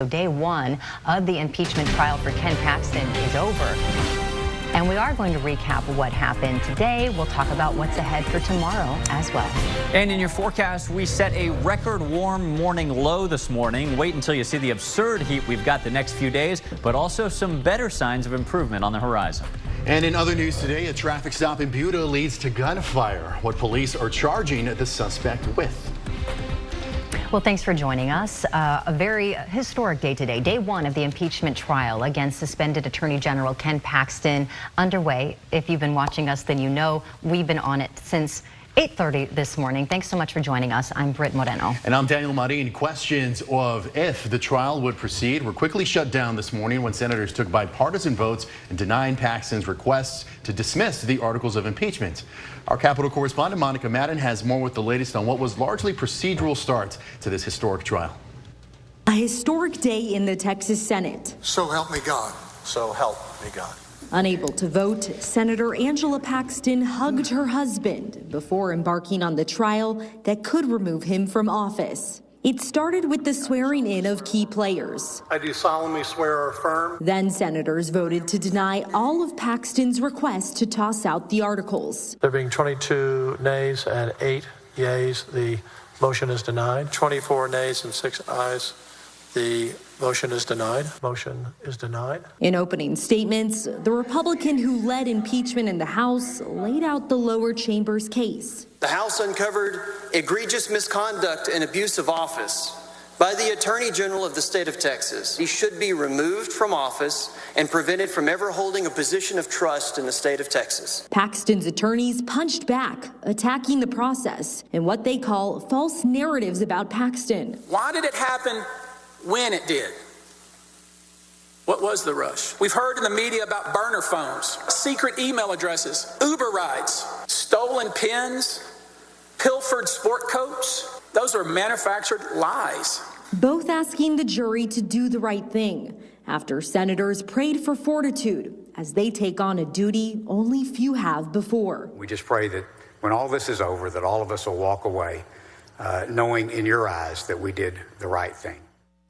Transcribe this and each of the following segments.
Day one of the impeachment trial for Ken Paxton is over. And we are going to recap what happened today. We'll talk about what's ahead for tomorrow as well. And in your forecast, we set a record warm morning low this morning. Wait until you see the absurd heat we've got the next few days, but also some better signs of improvement on the horizon. And in other news today, a traffic stop in Buda leads to gunfire. What police are charging the suspect with. Well, thanks for joining us. A very historic day today, day one of the impeachment trial against suspended Attorney General Ken Paxton underway. If you've been watching us, then you know we've been on it since 8:30 this morning. Thanks so much for joining us. I'm Britt Moreno. And I'm Daniel Marin. Questions of if the trial would proceed were quickly shut down this morning when senators took bipartisan votes and denying Paxton's requests to dismiss the articles of impeachment. Our Capitol correspondent Monica Madden has more with the latest on what was largely procedural start to this historic trial. A historic day in the Texas Senate. So help me God. So help me God. Unable to vote, Senator Angela Paxton hugged her husband before embarking on the trial that could remove him from office. It started with the swearing in of key players. I do solemnly swear or affirm. Then senators voted to deny all of Paxton's requests to toss out the articles. There being 22 nays and 8 yeas, the motion is denied. 24 nays and 6 ayes. The motion is denied. Motion is denied. In opening statements, the Republican who led impeachment in the House laid out the lower chamber's case. The House uncovered egregious misconduct and abuse of office by the Attorney General of the state of Texas. He should be removed from office and prevented from ever holding a position of trust in the state of Texas. Paxton's attorneys punched back, attacking the process and what they call false narratives about Paxton. Why did it happen when it did? What was the rush? We've heard in the media about burner phones, secret email addresses, Uber rides, stolen pens, pilfered sport coats. Those are manufactured lies. Both asking the jury to do the right thing after senators prayed for fortitude as they take on a duty only few have before. We just pray that when all this is over, that all of us will walk away knowing in your eyes that we did the right thing.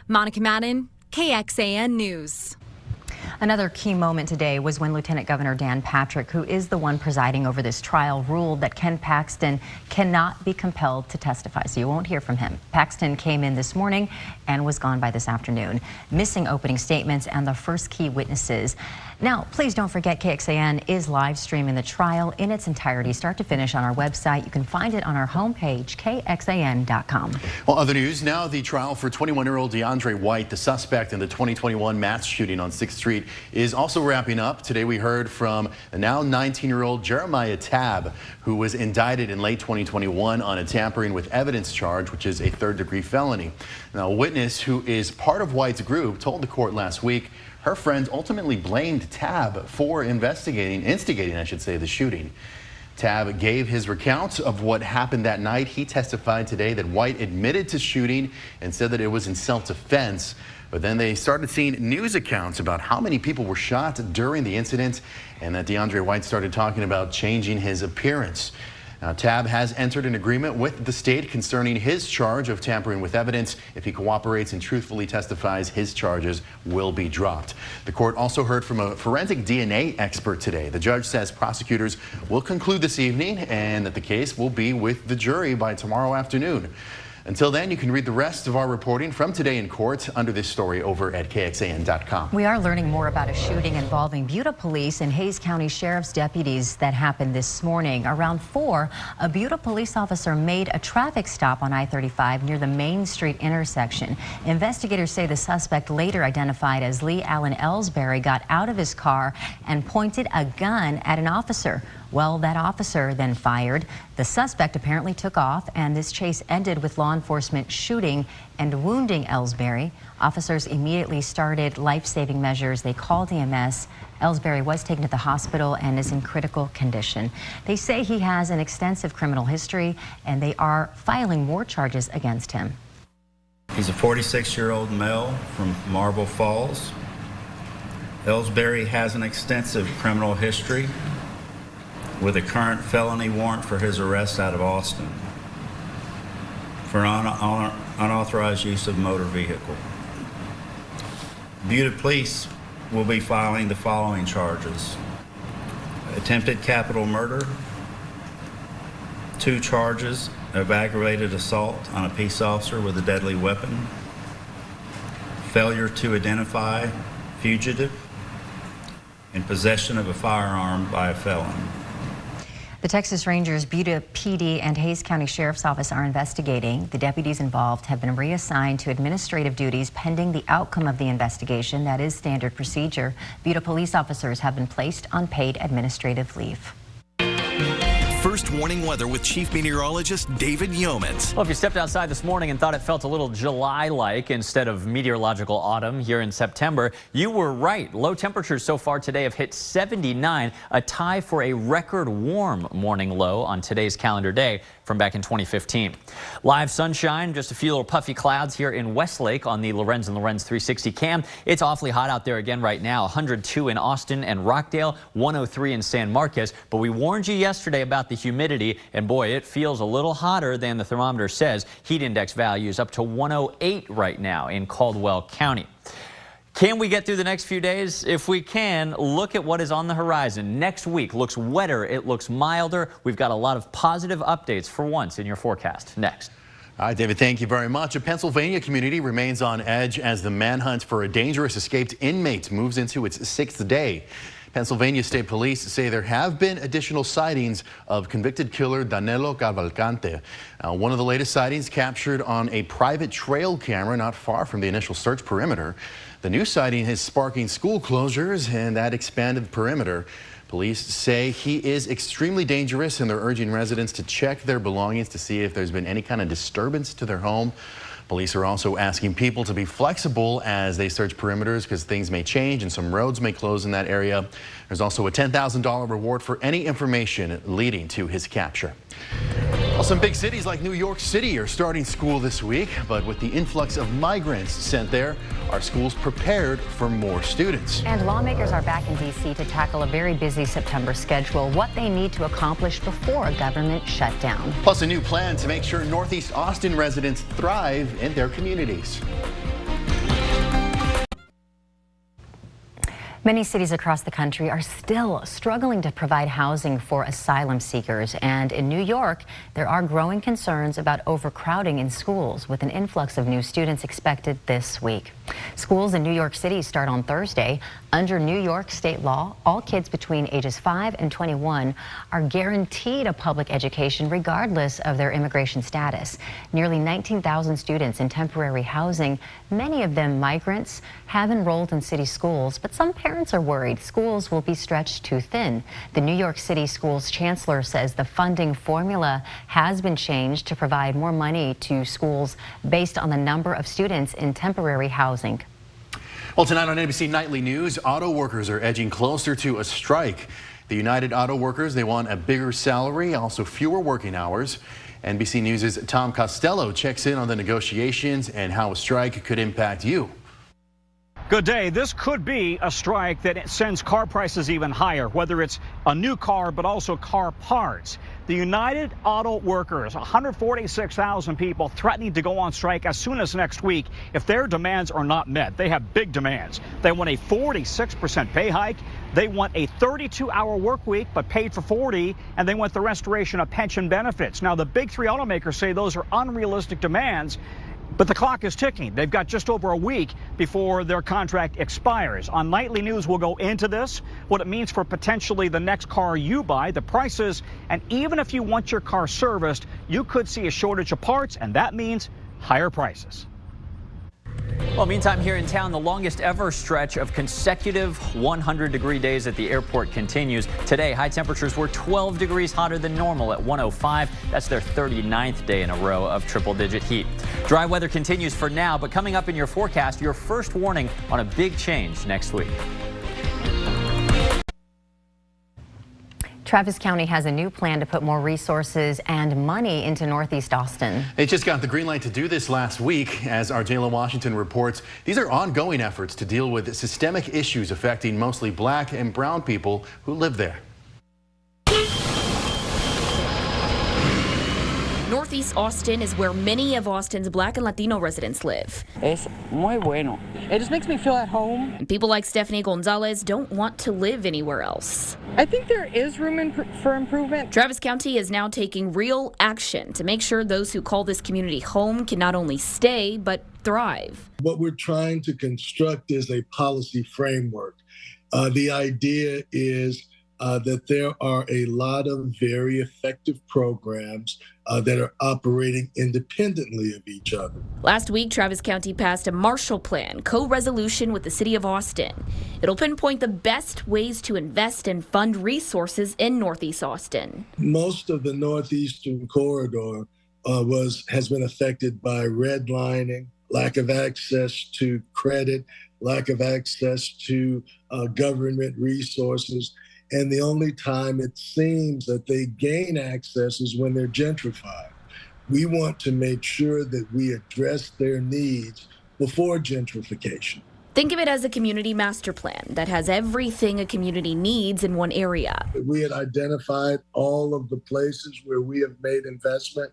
Monica Madden, KXAN News. Another key moment today was when Lieutenant Governor Dan Patrick, who is the one presiding over this trial, ruled that Ken Paxton cannot be compelled to testify. So you won't hear from him. Paxton came in this morning and was gone by this afternoon, missing opening statements and the first key witnesses. Now, please don't forget KXAN is live streaming the trial in its entirety, start to finish, on our website. You can find it on our homepage, KXAN.com. Well, other news now, the trial for 21-year-old DeAndre White, the suspect in the 2021 mass shooting on 6th Street, is also wrapping up. Today we heard from the now 19-year-old Jeremiah Tabb, who was indicted in late 2021 on a tampering with evidence charge, which is a third-degree felony. Now, a witness who is part of White's group told the court last week her friends ultimately blamed Tabb for instigating, the shooting. Tabb gave his recount of what happened that night. He testified today that White admitted to shooting and said that it was in self-defense. But then they started seeing news accounts about how many people were shot during the incident, and that DeAndre White started talking about changing his appearance. Now, Tabb has entered an agreement with the state concerning his charge of tampering with evidence. If he cooperates and truthfully testifies, his charges will be dropped. The court also heard from a forensic DNA expert today. The judge says prosecutors will conclude this evening and that the case will be with the jury by tomorrow afternoon. Until then, you can read the rest of our reporting from today in court under this story over at KXAN.com. We are learning more about a shooting involving Buda police and Hays County Sheriff's deputies that happened this morning. Around 4, a Buda police officer made a traffic stop on I-35 near the Main Street intersection. Investigators say the suspect, later identified as Lee Allen Ellsbury, got out of his car and pointed a gun at an officer. Well, that officer then fired. The suspect apparently took off, and this chase ended with law enforcement shooting and wounding Ellsbury. Officers immediately started life-saving measures. They called EMS. Ellsbury was taken to the hospital and is in critical condition. They say he has an extensive criminal history, and they are filing more charges against him. He's a 46-year-old male from Marble Falls. Ellsbury has an extensive criminal history with a current felony warrant for his arrest out of Austin for unauthorized use of motor vehicle. Buda Police will be filing the following charges: attempted capital murder, 2 charges of aggravated assault on a peace officer with a deadly weapon, failure to identify fugitive, and possession of a firearm by a felon. The Texas Rangers, Buda PD, and Hays County Sheriff's Office are investigating. The deputies involved have been reassigned to administrative duties pending the outcome of the investigation. That is standard procedure. Buda police officers have been placed on paid administrative leave. First warning weather with Chief Meteorologist David Yeomans. Well, if you stepped outside this morning and thought it felt a little July-like instead of meteorological autumn here in September, you were right. Low temperatures so far today have hit 79, a tie for a record warm morning low on today's calendar day from back in 2015. Live sunshine, just a few little puffy clouds here in Westlake on the Lorenz and Lorenz 360 cam. It's awfully hot out there again right now. 102 in Austin and Rockdale, 103 in San Marcos. But we warned you yesterday about the humidity, and boy, it feels a little hotter than the thermometer says. Heat index values up to 108 right now in Caldwell County. Can we get through the next few days? If we can, look at what is on the horizon. Next week looks wetter, it looks milder. We've got a lot of positive updates for once in your forecast. Next. All right, David, thank you very much. A Pennsylvania community remains on edge as the manhunt for a dangerous escaped inmate moves into its 6th day. Pennsylvania State Police say there have been additional sightings of convicted killer Danilo Cavalcante. One of the latest sightings captured on a private trail camera not far from the initial search perimeter. The new sighting is sparking school closures and that expanded perimeter. Police say he is extremely dangerous and they're urging residents to check their belongings to see if there's been any kind of disturbance to their home. Police are also asking people to be flexible as they search perimeters because things may change and some roads may close in that area. There's also a $10,000 reward for any information leading to his capture. Well, some big cities like New York City are starting school this week, but with the influx of migrants sent there, are schools prepared for more students? And lawmakers are back in D.C. to tackle a very busy September schedule, what they need to accomplish before a government shutdown. Plus a new plan to make sure Northeast Austin residents thrive in their communities. Many cities across the country are still struggling to provide housing for asylum seekers. And in New York, there are growing concerns about overcrowding in schools with an influx of new students expected this week. Schools in New York City start on Thursday. Under New York state law, all kids between ages 5 and 21 are guaranteed a public education regardless of their immigration status. Nearly 19,000 students in temporary housing, many of them migrants, have enrolled in city schools, but some parents are worried schools will be stretched too thin. The New York City Schools Chancellor says the funding formula has been changed to provide more money to schools based on the number of students in temporary housing. Well, tonight on NBC Nightly News, auto workers are edging closer to a strike. The United Auto Workers, they want a bigger salary, also fewer working hours. NBC News' Tom Costello checks in on the negotiations and how a strike could impact you. Good day. This could be a strike that sends car prices even higher, whether it's a new car, but also car parts. The United Auto Workers, 146,000 people threatening to go on strike as soon as next week if their demands are not met. They have big demands. They want a 46% pay hike. They want a 32-hour work week, but paid for 40, and they want the restoration of pension benefits. Now, the big three automakers say those are unrealistic demands, but the clock is ticking. They've got just over a week before their contract expires. On Nightly News, we'll go into this, what it means for potentially the next car you buy, the prices, and even if you want your car serviced, you could see a shortage of parts, and that means higher prices. Well, meantime, here in town, the longest ever stretch of consecutive 100-degree days at the airport continues. Today, high temperatures were 12 degrees hotter than normal at 105. That's their 39th day in a row of triple-digit heat. Dry weather continues for now, but coming up in your forecast, your first warning on a big change next week. Travis County has a new plan to put more resources and money into Northeast Austin. They just got the green light to do this last week. As our Jayla Washington reports, these are ongoing efforts to deal with systemic issues affecting mostly black and brown people who live there. Northeast Austin is where many of Austin's Black and Latino residents live. Es muy bueno. It just makes me feel at home. And people like Stephanie Gonzalez don't want to live anywhere else. I think there is room for improvement. Travis County is now taking real action to make sure those who call this community home can not only stay, but thrive. What we're trying to construct is a policy framework. The idea is that there are a lot of very effective programs that are operating independently of each other. Last week, Travis County passed a Marshall Plan co-resolution with the city of Austin. It'll pinpoint the best ways to invest and fund resources in Northeast Austin. Most of the Northeastern corridor has been affected by redlining, lack of access to credit, lack of access to government resources. And the only time it seems that they gain access is when they're gentrified. We want to make sure that we address their needs before gentrification. Think of it as a community master plan that has everything a community needs in one area. We had identified all of the places where we have made investment.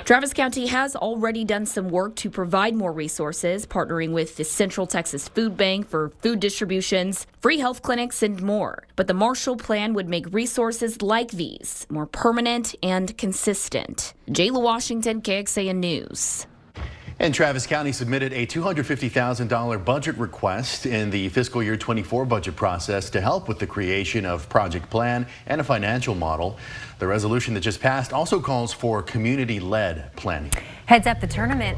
Travis County has already done some work to provide more resources, partnering with the Central Texas Food Bank for food distributions, free health clinics, and more. But the Marshall Plan would make resources like these more permanent and consistent. Jayla Washington, KXAN News. And Travis County submitted a $250,000 budget request in the fiscal year 24 budget process to help with the creation of project plan and a financial model. The resolution that just passed also calls for community-led planning. Heads up, the tournament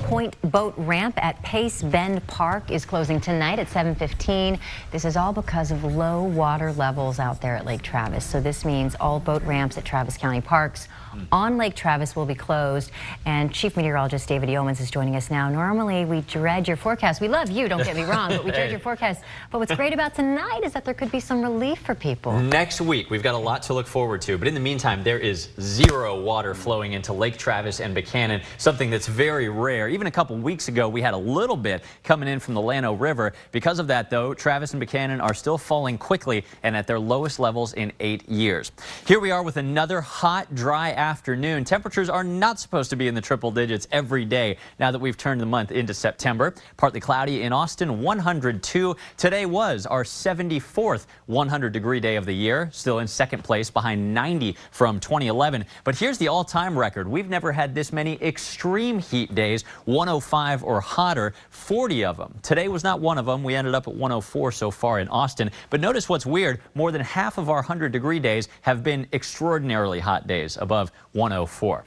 Point Boat Ramp at Pace Bend Park is closing tonight at 7:15. This is all because of low water levels out there at Lake Travis. So this means all boat ramps at Travis County parks on Lake Travis will be closed. And Chief Meteorologist David Yeomans is joining us now. Normally we dread your forecast. We love you, don't get me wrong, but we dread your forecast. But what's great about tonight is that there could be some relief for people. Next week, we've got a lot to look forward to. But in the meantime, there is zero water flowing into Lake Travis and Buchanan, something that's very rare. Even a couple weeks ago, we had a little bit coming in from the Llano River. Because of that, though, Travis and Buchanan are still falling quickly and at their lowest levels in 8 years. Here we are with another hot, dry afternoon. Temperatures are not supposed to be in the triple digits every day now that we've turned the month into September. Partly cloudy in Austin, 102. Today was our 74th 100-degree day of the year, still in second place behind 90 from 2011. But here's the all-time record. We've never had this many extreme heat days, 105 or hotter, 40 of them. Today was not one of them. We ended up at 104 so far in Austin. But notice what's weird. More than half of our 100-degree days have been extraordinarily hot days, above 104.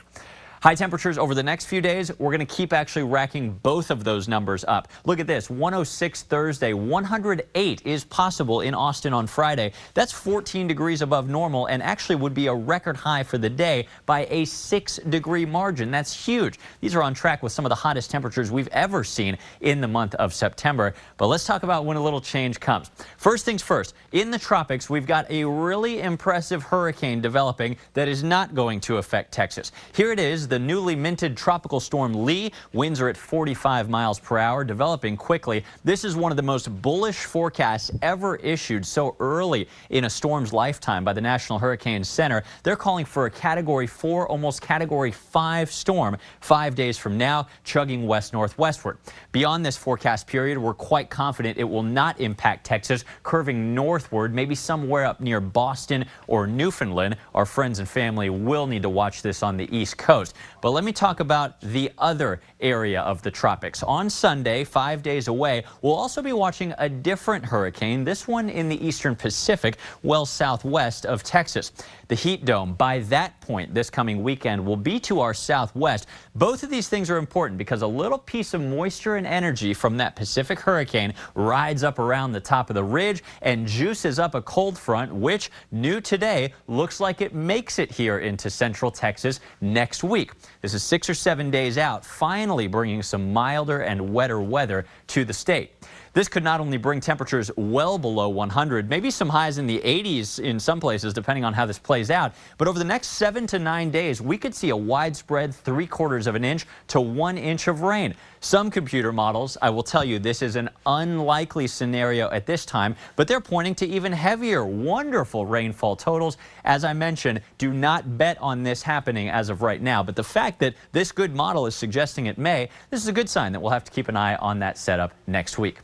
High temperatures over the next few days, we're going to keep actually racking both of those numbers up. Look at this, 106 Thursday, 108 is possible in Austin on Friday. That's 14 degrees above normal and actually would be a record high for the day by a 6-degree margin. That's huge. These are on track with some of the hottest temperatures we've ever seen in the month of September. But let's talk about when a little change comes. First things first, in the tropics, we've got a really impressive hurricane developing that is not going to affect Texas. Here it is, the newly minted tropical storm Lee. Winds are at 45 miles per hour, developing quickly. This is one of the most bullish forecasts ever issued so early in a storm's lifetime by the National Hurricane Center. They're calling for a Category 4, almost Category 5 storm 5 days from now, chugging west-northwestward. Beyond this forecast period, we're quite confident it will not impact Texas, curving northward, maybe somewhere up near Boston or Newfoundland. Our friends and family will need to watch this on the East Coast. But let me talk about the other area of the tropics. On Sunday, 5 days away, we'll also be watching a different hurricane, this one in the eastern Pacific, well southwest of Texas. The heat dome, by that point this coming weekend, will be to our southwest. Both of these things are important because a little piece of moisture and energy from that Pacific hurricane rides up around the top of the ridge and juices up a cold front, which, new today, looks like it makes it here into central Texas next week. This is 6 or 7 days out, finally bringing some milder and wetter weather to the state. This could not only bring temperatures well below 100, maybe some highs in the 80s in some places, depending on how this plays out. But over the next 7 to 9 days, we could see a widespread 3/4 of an inch to 1 inch of rain. Some computer models, I will tell you, this is an unlikely scenario at this time, but they're pointing to even heavier, wonderful rainfall totals. As I mentioned, do not bet on this happening as of right now. But the fact that this good model is suggesting it may, this is a good sign that we'll have to keep an eye on that setup next week.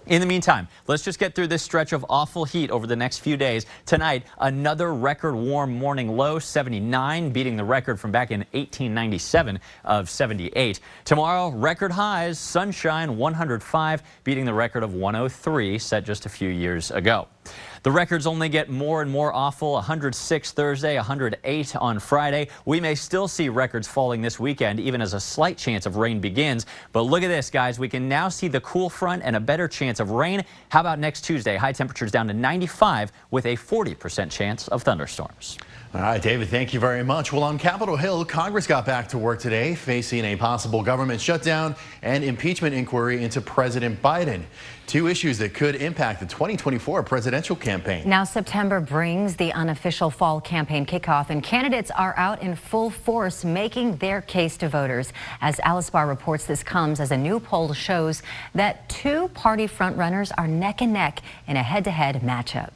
In the meantime, let's just get through this stretch of awful heat over the next few days. Tonight, another record warm morning low, 79, beating the record from back in 1897 of 78. Tomorrow, record highs, sunshine, 105, beating the record of 103 set just a few years ago. The records only get more and more awful. 106 Thursday, 108 on Friday. We may still see records falling this weekend, even as a slight chance of rain begins. But look at this, guys. We can now see the cool front and a better chance of rain. How about next Tuesday? High temperatures down to 95 with a 40% chance of thunderstorms. All right, David, thank you very much. Well, on Capitol Hill, Congress got back to work today, facing a possible government shutdown and impeachment inquiry into President Biden. Two issues that could impact the 2024 presidential campaign. Now, September brings the unofficial fall campaign kickoff, and candidates are out in full force making their case to voters. As Alice Barr reports, this comes as a new poll shows that two party frontrunners are neck and neck in a head-to-head matchup.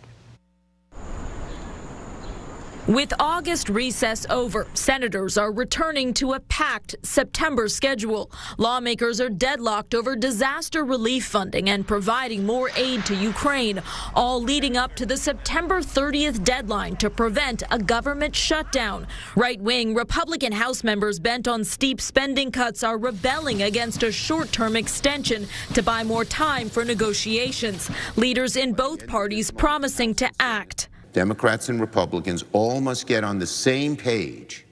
With August recess over, senators are returning to a packed September schedule. Lawmakers are deadlocked over disaster relief funding and providing more aid to Ukraine, all leading up to the September 30th deadline to prevent a government shutdown. Right-wing Republican House members bent on steep spending cuts are rebelling against a short-term extension to buy more time for negotiations. Leaders in both parties promising to act. Democrats and Republicans all must get on the same page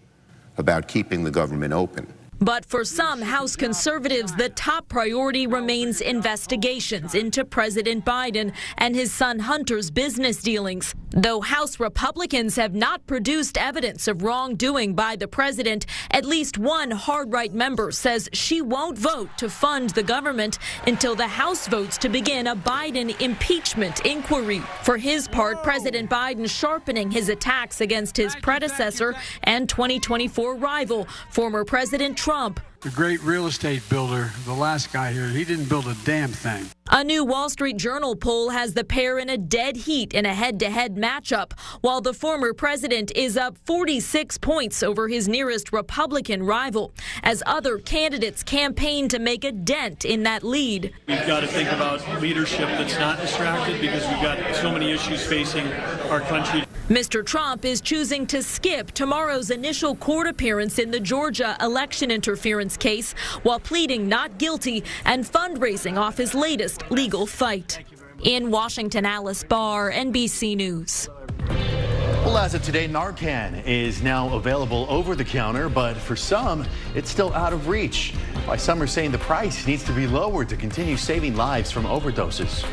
about keeping the government open. But for some House conservatives, the top priority remains investigations into President Biden and his son Hunter's business dealings. Though House Republicans have not produced evidence of wrongdoing by the president, at least one hard-right member says she won't vote to fund the government until the House votes to begin a Biden impeachment inquiry. For his part, President Biden sharpening his attacks against his predecessor and 2024 rival, former President Trump. The great real estate builder, the last guy here, he didn't build a damn thing. A new Wall Street Journal poll has the pair in a dead heat in a head-to-head matchup, while the former president is up 46 points over his nearest Republican rival, as other candidates campaign to make a dent in that lead. We've got to think about leadership that's not distracted because we've got so many issues facing our country. Mr. Trump is choosing to skip tomorrow's initial court appearance in the Georgia election interference case while pleading not guilty and fundraising off his latest legal fight. In Washington, Alice Barr, NBC News. Well, as of today, Narcan is now available over the counter, but for some, it's still out of reach. Why some are saying the price needs to be lowered to continue saving lives from overdoses.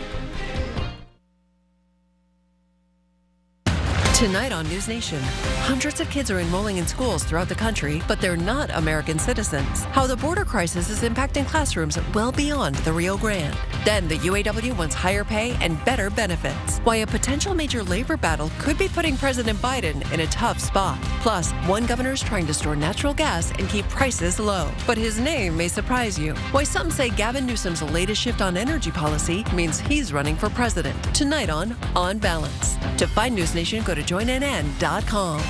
Tonight on News Nation, hundreds of kids are enrolling in schools throughout the country, but they're not American citizens. How the border crisis is impacting classrooms well beyond the Rio Grande. Then the UAW wants higher pay and better benefits. Why a potential major labor battle could be putting President Biden in a tough spot. Plus, one governor's trying to store natural gas and keep prices low. But his name may surprise you. Why some say Gavin Newsom's latest shift on energy policy means he's running for president. Tonight on Balance. To find News Nation, go to joinnn.com.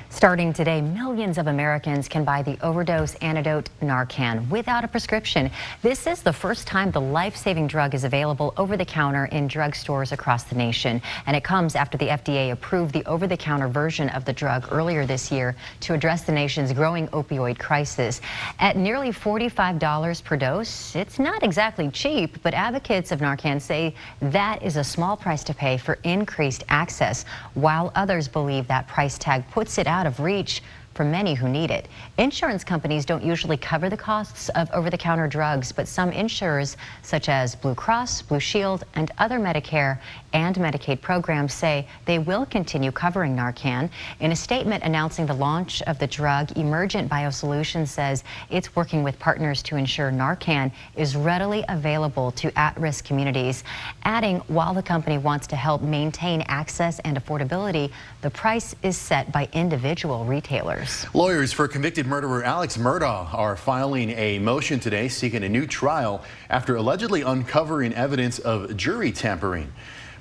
Starting today, millions of Americans can buy the overdose antidote Narcan without a prescription. This is the first time the life-saving drug is available over the counter in drugstores across the nation. And it comes after the FDA approved the over-the-counter version of the drug earlier this year to address the nation's growing opioid crisis. At nearly $45 per dose, it's not exactly cheap, but advocates of Narcan say that is a small price to pay for increased access, while others believe that price tag puts it out of reach for many who need it. Insurance companies don't usually cover the costs of over-the-counter drugs, but some insurers, such as Blue Cross, Blue Shield, and other Medicare and Medicaid programs, say they will continue covering Narcan. In a statement announcing the launch of the drug, Emergent BioSolutions says it's working with partners to ensure Narcan is readily available to at-risk communities, adding while the company wants to help maintain access and affordability, the price is set by individual retailers. Lawyers for convicted murderer Alex Murdaugh are filing a motion today seeking a new trial after allegedly uncovering evidence of jury tampering.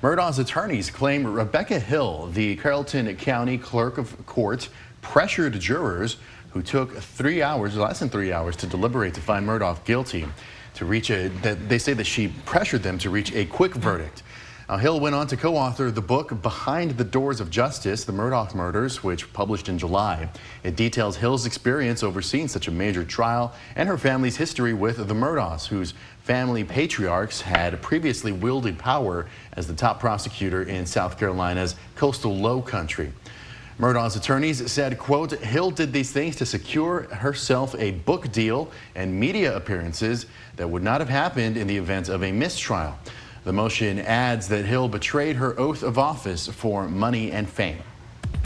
Murdaugh's attorneys claim Rebecca Hill, the Carrollton County Clerk of Court, pressured jurors who took less than 3 hours to deliberate to find Murdaugh guilty. They say that she pressured them to reach a quick verdict. Now, Hill went on to co-author the book Behind the Doors of Justice, The Murdaugh Murders, which published in July. It details Hill's experience overseeing such a major trial and her family's history with the Murdaughs, whose family patriarchs had previously wielded power as the top prosecutor in South Carolina's coastal Low Country. Murdaugh's attorneys said, quote, Hill did these things to secure herself a book deal and media appearances that would not have happened in the event of a mistrial. The motion adds that Hill betrayed her oath of office for money and fame.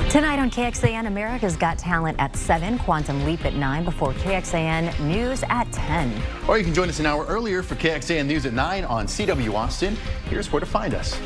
Tonight on KXAN, America's Got Talent at 7, Quantum Leap at 9, before KXAN News at 10. Or you can join us an hour earlier for KXAN News at 9 on CW Austin. Here's where to find us.